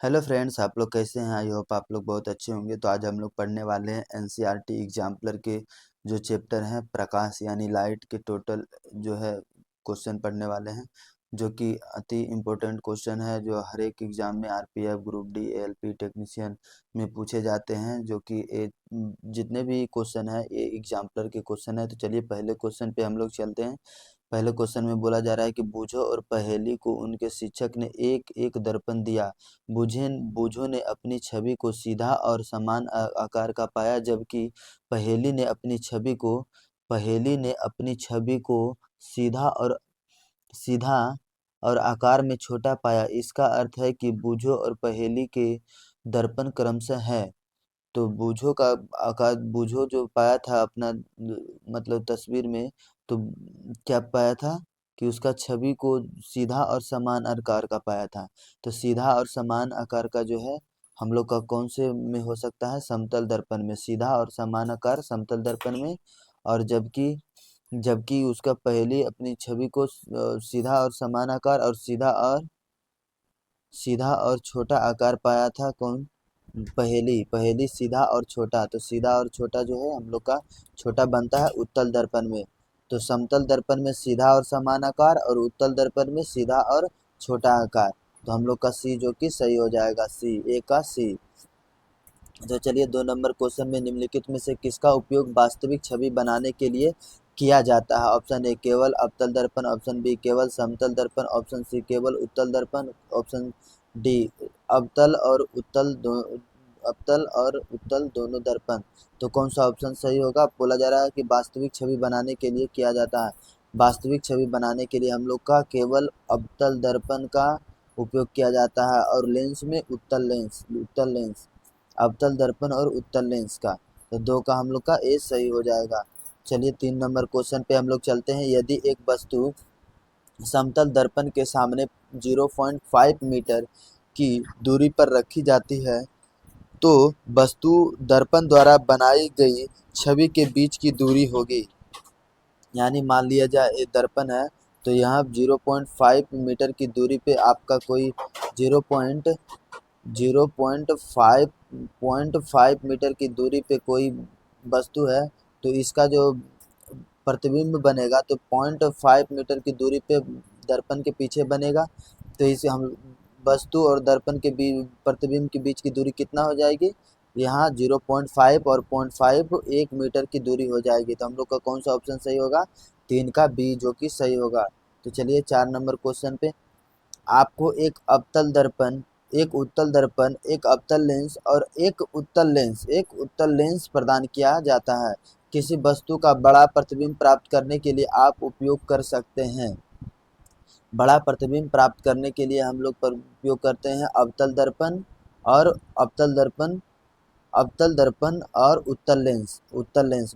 Hello friends, आप लोग कैसे हैं? आई होप आप लोग बहुत अच्छे होंगे। तो आज हम लोग पढ़ने वाले हैं एनसीईआरटी एग्जाम्पलर के जो चैप्टर हैं प्रकाश यानी लाइट के टोटल जो है क्वेश्चन पढ़ने वाले हैं, जो कि अति इम्पोर्टेंट क्वेश्चन है जो हर एक एग्जाम में RPF, group D, ALP technician में पूछे जाते हैं। जो कि जितने भी क्वेश्चन है ये एग्जाम्पलर के क्वेश्चन है। तो चलिए पहले क्वेश्चन पे हम लोग चलते हैं। पहले क्वेश्चन में बोला जा रहा है कि बूझो और पहेली को उनके शिक्षक ने एक एक दर्पण दिया। बूझो ने अपनी छवि को सीधा और समान आकार का पाया, जबकि पहेली ने अपनी छवि को पहेली ने अपनी छवि को सीधा और सीधा और आकार में छोटा पाया। इसका अर्थ है कि बूझो और पहेली के दर्पण क्रमशः है। तो बूझो का आकार, बूझो जो पाया था अपना मतलब तस्वीर में, तो क्या पाया था कि उसका छवि को सीधा और समान आकार का पाया था। तो सीधा और समान आकार का जो है हम लोग का कौन से में हो सकता है? समतल दर्पण में। सीधा और समान आकार समतल दर्पण में। और जबकि जबकि उसका पहली अपनी छवि को सीधा और समान आकार और सीधा और छोटा आकार पाया था। कौन? पहेली। पहेली सीधा और छोटा। तो सीधा और छोटा जो है हम लोग का छोटा बनता है उत्तल दर्पण में। तो समतल दर्पण में सीधा और समान आकार और उत्तल दर्पण में सीधा और छोटा आकार। तो हम लोग का सी जो कि सही हो जाएगा, सी, ए का सी। तो चलिए 2 नंबर क्वेश्चन में निम्नलिखित में से किसका उपयोग वास्तविक छवि बनाने के लिए किया जाता है? ऑप्शन ए केवल अवतल दर्पण, ऑप्शन बी केवल समतल दर्पण, ऑप्शन सी केवल उत्तल दर्पण, ऑप्शन डी अवतल और उत्तल दोनों दर्पण। तो कौन सा ऑप्शन सही होगा? बोला जा रहा है कि वास्तविक छवि बनाने के लिए किया जाता है। वास्तविक छवि बनाने के लिए हम लोग का केवल अवतल दर्पण का उपयोग किया जाता है और लेंस में उत्तल लेंस, अवतल दर्पण और उत्तल लेंस का। तो 2 का हम लोग का ए सही हो जाएगा। चलिए 3 नंबर क्वेश्चन पे हम लोग चलते हैं। यदि एक वस्तु समतल दर्पण के सामने 0.5 मीटर की दूरी पर रखी जाती है, तो वस्तु दर्पण द्वारा बनाई गई छवि के बीच की दूरी होगी। यानी मान लिया जाए ये दर्पण है, तो यहाँ 0.5 मीटर की दूरी पे आपका कोई 0.5 मीटर की दूरी पे कोई वस्तु है। तो इसका जो प्रतिबिंब बनेगा तो 0.5 मीटर की दूरी पे दर्पण के पीछे बनेगा। तो इसे हम वस्तु और दर्पण के बीच प्रतिबिंब के बीच की दूरी कितना हो जाएगी? यहाँ 0.5 और 0.5 1 मीटर की दूरी हो जाएगी। तो हम लोग का कौन सा ऑप्शन सही होगा? 3 का बी जो कि सही होगा। तो चलिए 4 नंबर क्वेश्चन पे। आपको एक उत्तल दर्पण, एक अवतल लेंस और एक उत्तल लेंस प्रदान किया जाता है। किसी वस्तु का बड़ा प्रतिबिंब प्राप्त करने के लिए आप उपयोग कर सकते हैं। बड़ा प्रतिबिंब प्राप्त करने के लिए हम लोग पर उपयोग करते हैं और अवतल दर्पण अवतल दर्पण और उत्तल लेंस।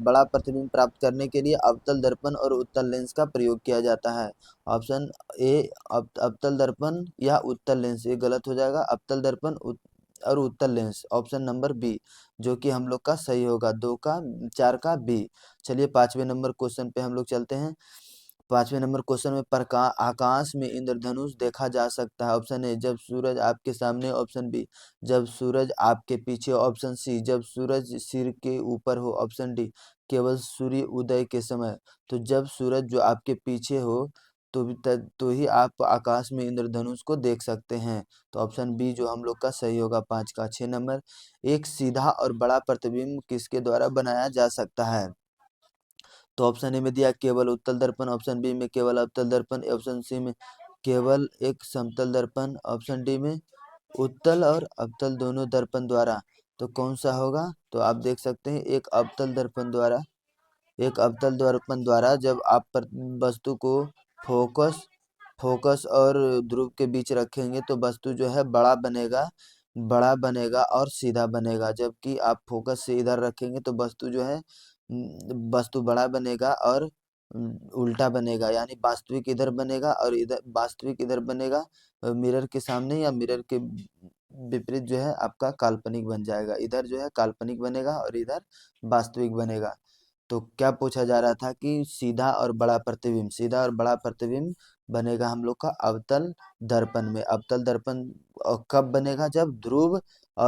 बड़ा प्रतिबिंब प्राप्त करने के लिए अवतल दर्पण और उत्तल लेंस का प्रयोग किया जाता है। ऑप्शन ए अवतल दर्पण या उत्तल लेंस, ये गलत हो जाएगा। अवतल दर्पण और उत्तल लेंस, ऑप्शन नंबर बी जो कि हम लोग का सही होगा। 4 का बी। चलिए 5वें नंबर क्वेश्चन पे हम लोग चलते हैं। 5वें नंबर क्वेश्चन में आकाश में इंद्रधनुष देखा जा सकता है। ऑप्शन ए जब सूरज आपके सामने, ऑप्शन बी जब सूरज आपके पीछे, ऑप्शन सी जब सूरज सिर के ऊपर हो, ऑप्शन डी केवल सूर्य उदय के समय। तो जब सूरज जो आपके पीछे हो तो ही आप आकाश में इंद्रधनुष को देख सकते हैं। तो ऑप्शन बी जो हम लोग का सही होगा 5 का। 6 नंबर, एक सीधा और बड़ा प्रतिबिंब किसके द्वारा बनाया जा सकता है? तो ऑप्शन ए में दिया केवल उत्तल दर्पण, ऑप्शन बी में केवल अवतल दर्पण, ऑप्शन सी में केवल एक समतल दर्पण, ऑप्शन डी में उत्तल और अवतल दोनों दर्पण द्वारा। तो कौन सा होगा? तो आप देख सकते हैं एक अवतल दर्पण द्वारा जब आप वस्तु को फोकस फोकस और ध्रुव के बीच रखेंगे तो वस्तु जो है बड़ा बनेगा और सीधा बनेगा। जबकि आप फोकस से इधर रखेंगे तो वस्तु जो है वस्तु बड़ा बनेगा और उल्टा बनेगा। यानी वास्तविक इधर बनेगा मिरर के सामने, या मिरर के विपरीत जो है आपका काल्पनिक बन जाएगा। इधर जो है काल्पनिक बनेगा और इधर वास्तविक बनेगा। तो क्या पूछा जा रहा था कि सीधा और बड़ा प्रतिबिंब, सीधा और बड़ा प्रतिबिंब बनेगा हम लोग का अवतल दर्पण में। अवतल दर्पण कब बनेगा? जब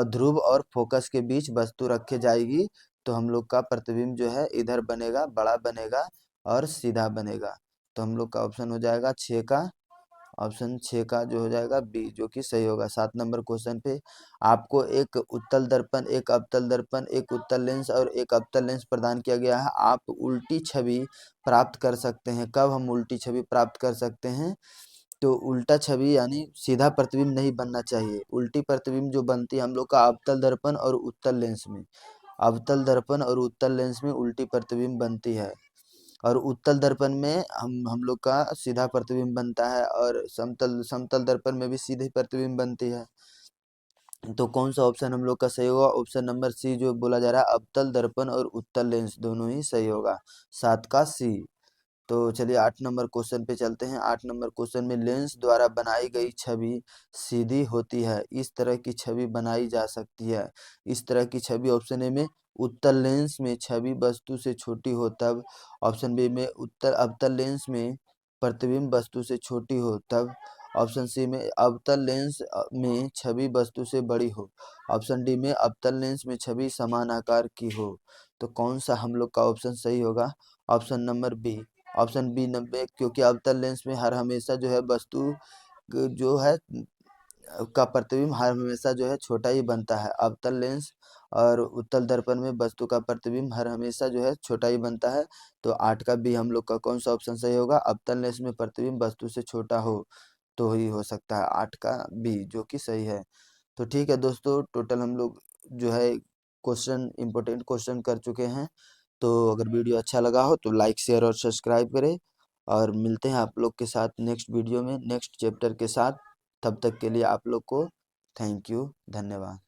ध्रुव और फोकस के बीच वस्तु रखे जाएगी तो हम लोग का प्रतिबिंब जो है इधर बनेगा, बड़ा बनेगा और सीधा बनेगा। तो हम लोग का ऑप्शन हो जाएगा 6 का, ऑप्शन 6 का जो हो जाएगा बी, जो कि सही होगा। 7 नंबर क्वेश्चन पे आपको एक उत्तल दर्पण, एक अवतल दर्पण, एक उत्तल लेंस और एक अवतल लेंस प्रदान किया गया है। आप उल्टी छवि प्राप्त कर सकते हैं। कब हम उल्टी छवि प्राप्त कर सकते हैं? तो उल्टा छवि यानी सीधा प्रतिबिंब नहीं बनना चाहिए। उल्टी प्रतिबिंब जो बनती है हम लोग का अवतल दर्पण और उत्तल लेंस में, अवतल दर्पण और उत्तल लेंस में उल्टी प्रतिबिंब बनती है। और उत्तल दर्पण में हम लोग का सीधा प्रतिबिंब बनता है और समतल समतल दर्पण में भी सीधे प्रतिबिंब बनती है। तो कौन सा ऑप्शन हम लोग का सही होगा? ऑप्शन नंबर सी जो बोला जा रहा है, अवतल दर्पण और उत्तल लेंस दोनों ही सही होगा। 7 का सी। तो चलिए 8 नंबर क्वेश्चन पे चलते हैं। 8 नंबर क्वेश्चन में लेंस द्वारा बनाई गई छवि सीधी होती है, इस तरह की छवि बनाई जा सकती है। इस तरह की छवि ऑप्शन ए में उत्तल लेंस में छवि वस्तु से छोटी हो तब, ऑप्शन बी में उत्तर अवतल लेंस में प्रतिबिंब वस्तु से छोटी हो तब, ऑप्शन सी में अवतल लेंस में छवि वस्तु से बड़ी हो, ऑप्शन डी में अवतल लेंस में छवि समान आकार की हो। तो कौन सा हम लोग का ऑप्शन सही होगा? Option number B, option B 90, क्योंकि अवतल लेंस में हर हमेशा जो है वस्तु जो है का प्रतिबिंब हर हमेशा जो है छोटा ही बनता है। अवतल लेंस और उत्तल दर्पण में वस्तु का प्रतिबिंब हर हमेशा जो है छोटा ही बनता है। तो 8 का बी हम लोग का कौन सा ऑप्शन सही होगा? अवतल लेंस में प्रतिबिंब वस्तु से छोटा हो तो ही हो सकता है 8 का बी, जो कि सही है। तो ठीक है दोस्तों, टोटल हम लोग जो है क्वेश्चन, इंपॉर्टेंट क्वेश्चन कर चुके हैं। तो अगर वीडियो अच्छा लगा हो तो लाइक शेयर और सब्सक्राइब करें, और मिलते हैं आप लोग के साथ नेक्स्ट वीडियो में नेक्स्ट चैप्टर के साथ। तब तक के लिए आप लोग को थैंक यू, धन्यवाद।